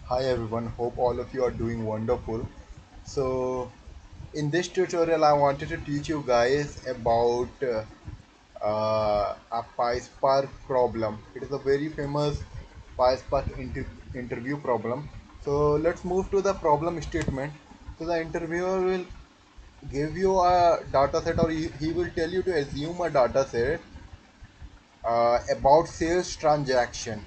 Hi everyone, hope all of you are doing wonderful. So, in this tutorial, I wanted to teach you guys about a PySpark problem. It is a very famous PySpark interview problem. So, let's move to the problem statement. So, the interviewer will give you a data set, or he will tell you to assume a data set about sales transaction,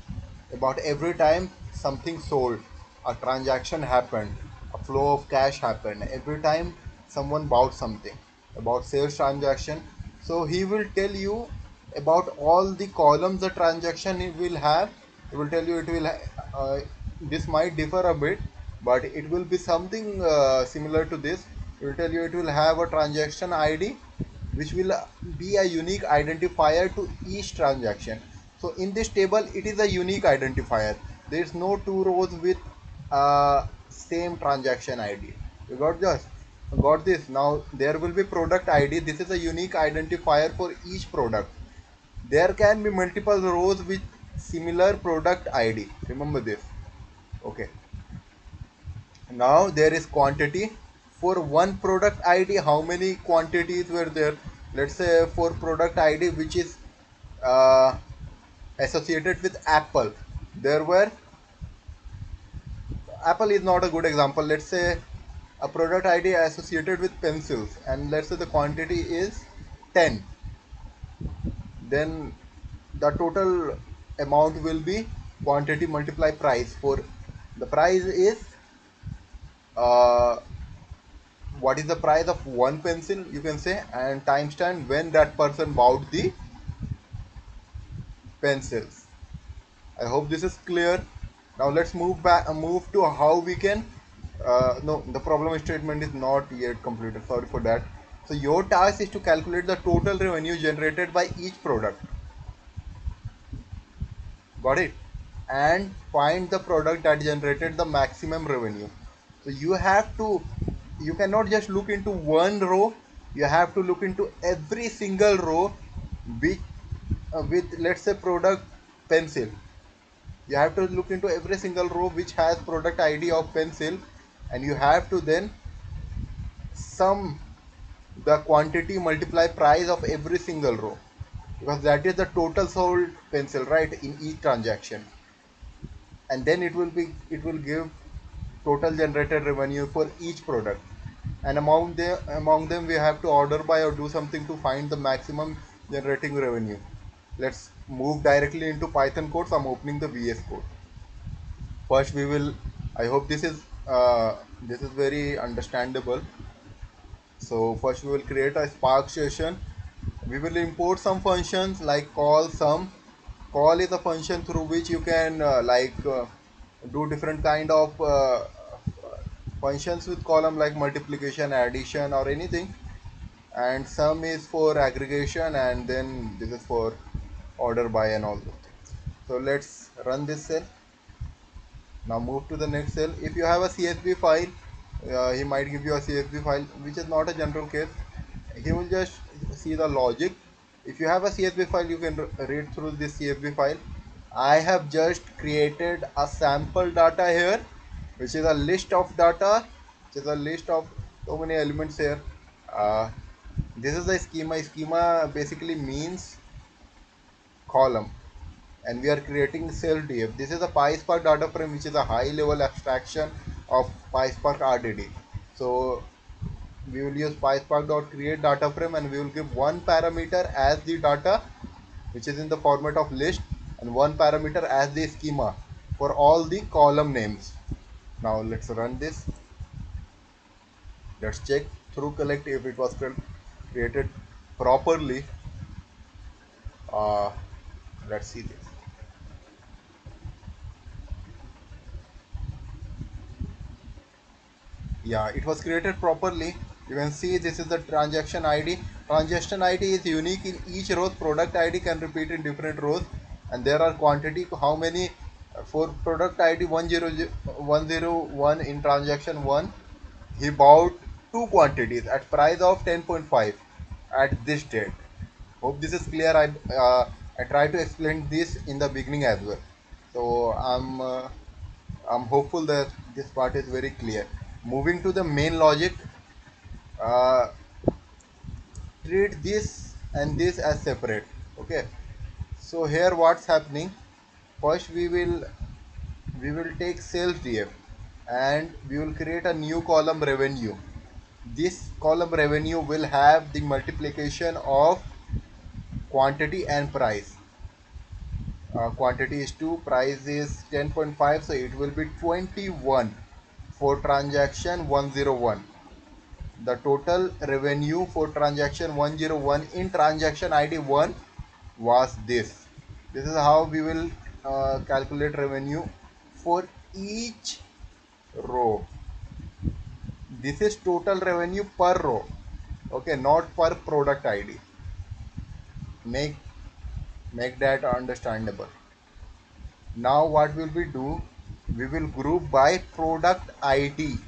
about every time something sold, a transaction happened, a flow of cash happened, every time someone bought something, about sales transaction. So he will tell you about all the columns the transaction he will have. He will tell you it will this might differ a bit, but it will be something similar to this. It will tell you it will have a transaction ID which will be a unique identifier to each transaction. So in this table, it is a unique identifier. There is no two rows with same transaction ID. You got this. Now there will be product ID. This is a unique identifier for each product. There can be multiple rows with similar product ID. Remember this. Okay. Now there is quantity. For one product ID, how many quantities were there? Let's say for product ID which is uh, associated with apple, there were, apple is not a good example. Let's say a product ID associated with pencils, and let's say the quantity is 10. Then the total amount will be quantity multiply price. For the price is uh, what is the price of one pencil, you can say, and timestamp when that person bought the pencils. I hope this is clear. Now let's move to how we can no, the problem statement is not yet completed, sorry for that. So your task is to calculate the total revenue generated by each product, got it, and find the product that generated the maximum revenue. So you cannot just look into one row, you have to look into every single row which with, let's say, product pencil. You have to look into every single row which has product ID of pencil, and you have to then sum the quantity multiply price of every single row, because that is the total sold pencil, right, in each transaction. And then it will give total generated revenue for each product, and among them we have to order by or do something to find the maximum generating revenue. Let's move directly into Python code. So I'm opening the VS code. First we will, I hope this is very understandable. So first we will create a Spark session. We will import some functions like call sum. Call is a function through which you can do different kind of functions with column, like multiplication, addition, or anything. And sum is for aggregation, and then this is for order by and all those things. So let's run this cell. Now move to the next cell. If you have a CSV file, he might give you a CSV file, which is not a general case. He will just see the logic. If you have a CSV file, you can read through this CSV file. I have just created a sample data here, which is a list of data, which is a list of so many elements here. Uh, this is the schema. Schema basically means column, and we are creating cell DF. This is a PySpark DataFrame, which is a high level abstraction of PySpark RDD. So we will use PySpark.create DataFrame, and we will give one parameter as the data, which is in the format of list, and one parameter as the schema for all the column names. Now let's run this. Let's check through collect if it was created properly. Uh, let's see this. Yeah, it was created properly. You can see this is the transaction ID. Transaction ID is unique in each row. Product ID can repeat in different rows, and there are quantity how many for product ID 101 in transaction 1. He bought two quantities at price of 10.5 at this date. Hope this is clear. I try to explain this in the beginning as well. So I'm I'm hopeful that this part is very clear. Moving to the main logic, uh, treat this and this as separate. Okay. So here what's happening? First we will take sales DF and we will create a new column revenue. This column revenue will have the multiplication of quantity and price. Quantity is 2, price is 10.5, so it will be 21 for transaction 101. The total revenue for transaction 101 in transaction ID 1 was this. This is how we will calculate revenue for each row. This is total revenue per row. Okay, not per product ID. Make make that understandable. Now what will we do? We will group by product ID.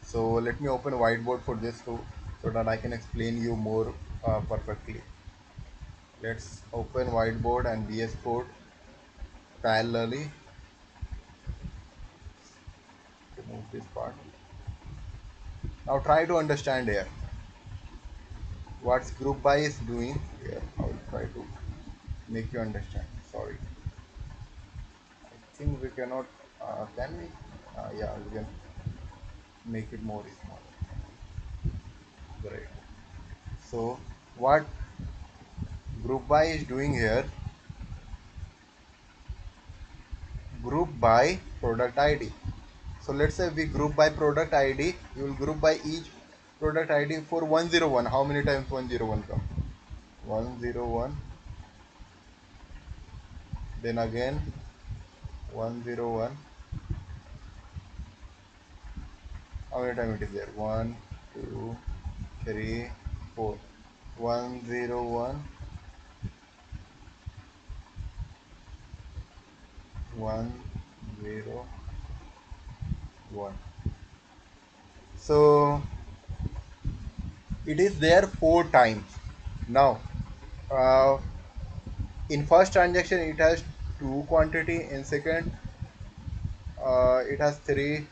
So let me open whiteboard for this too, so that I can explain you more perfectly. Let's open whiteboard and VS Code parallelly. Remove this part. Now try to understand here what's group by is doing here. I will try to make you understand. Sorry, I think we cannot. Can we? Yeah, we can make it more small. Great. So what group by is doing here? Group by product ID. So let's say we group by product ID. We will group by each product ID for 101. How many times 101 come? 101. Then again 101. How many times it is there? 1, 2, 3, 4. 101, 101. So it is there 4 times. Now, uh, in first transaction it has two quantity. In second, it has three.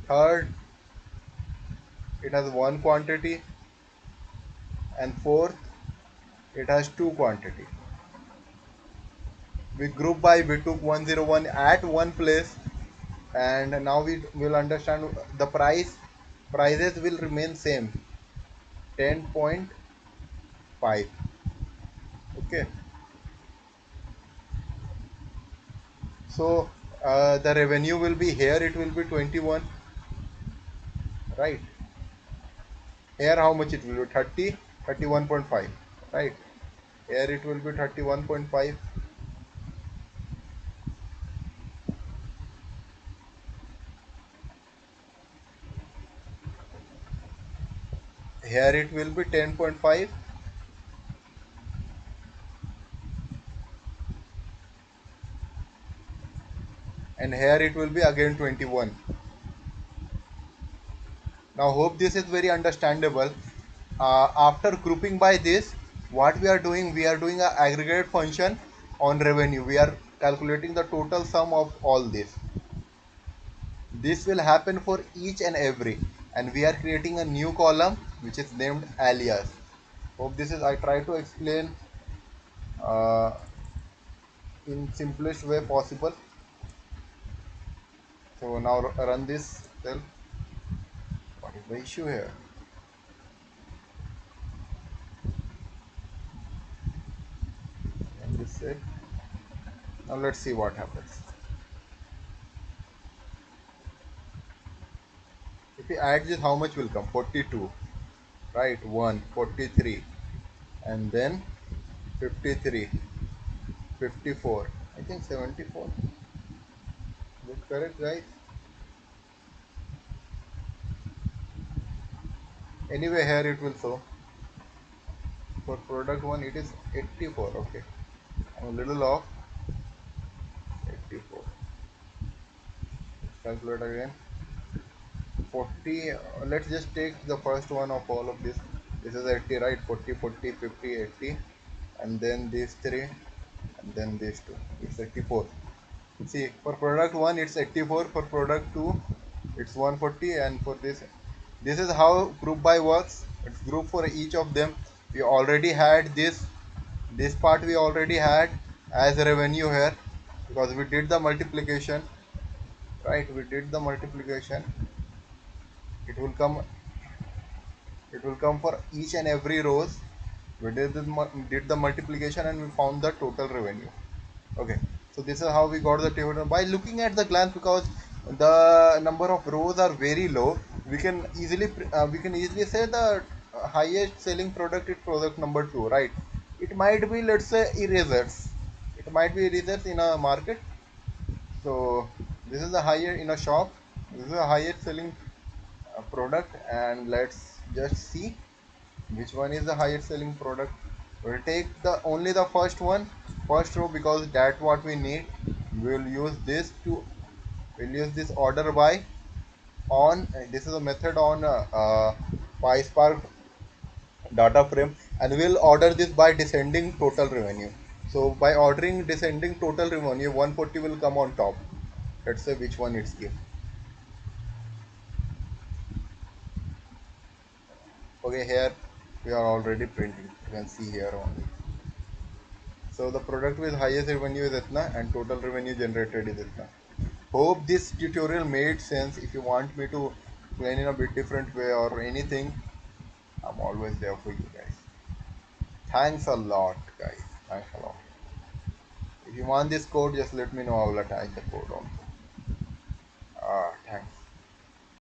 Third, it has one quantity, and fourth, it has two quantity. We group by, we took 101 at one place, and now we will understand the prices will remain same, 10.5. Okay, so the revenue will be here, it will be 21, right? Here how much it will be? 30, 31.5, right? Here it will be 31.5. Here it will be 10.5, and here it will be again 21. Now hope this is very understandable. After grouping by this, what we are doing a aggregate function on revenue. We are calculating the total sum of all this. This will happen for each and every, and we are creating a new column which is named alias. Hope this is, I try to explain uh, in simplest way possible. So now run this. Tell what is the issue here. And this say, now let's see what happens. If we add this, how much will come? 42, right? 1, 43, and then 53, 54. I think 74. Is it correct, guys? Anyway, here it will show. For product 1, it is 84. Okay. I'm a little off. 84. Let's calculate again. 40. Let's just take the first one of all of this. This is 80, right? 40, 40, 50, 80. And then these three. then this two, it's 84. See, for product 1 it's 84, for product 2 it's 140, and for this is how group by works. It's group for each of them. We already had this part, we already had as revenue here, because we did the multiplication, right? We did the multiplication. It will come, it will come for each and every rows. We did the multiplication and we found the total revenue. Okay, so this is how we got the table by looking at the glance, because the number of rows are very low. We can easily say the highest selling product is product number 2, right? It might be, let's say, erasers. It might be erasers in a market. So this is the higher in a shop. This is the highest selling product, and let's just see which one is the highest selling product. We'll take the only the first one, first row, because that's what we need. We'll use this to, we'll use this order by on, this is a method on PySpark DataFrame, and we'll order this by descending total revenue. So by ordering descending total revenue, 140 will come on top. Let's say which one it's give. Okay, here we are already printing. You can see here only. So the product with highest revenue is itna, and total revenue generated is itna. Hope this tutorial made sense. If you want me to explain in a bit different way or anything, I'm always there for you guys. Thanks a lot, guys. Thanks a lot. If you want this code, just let me know. I will attach the code also. Thanks.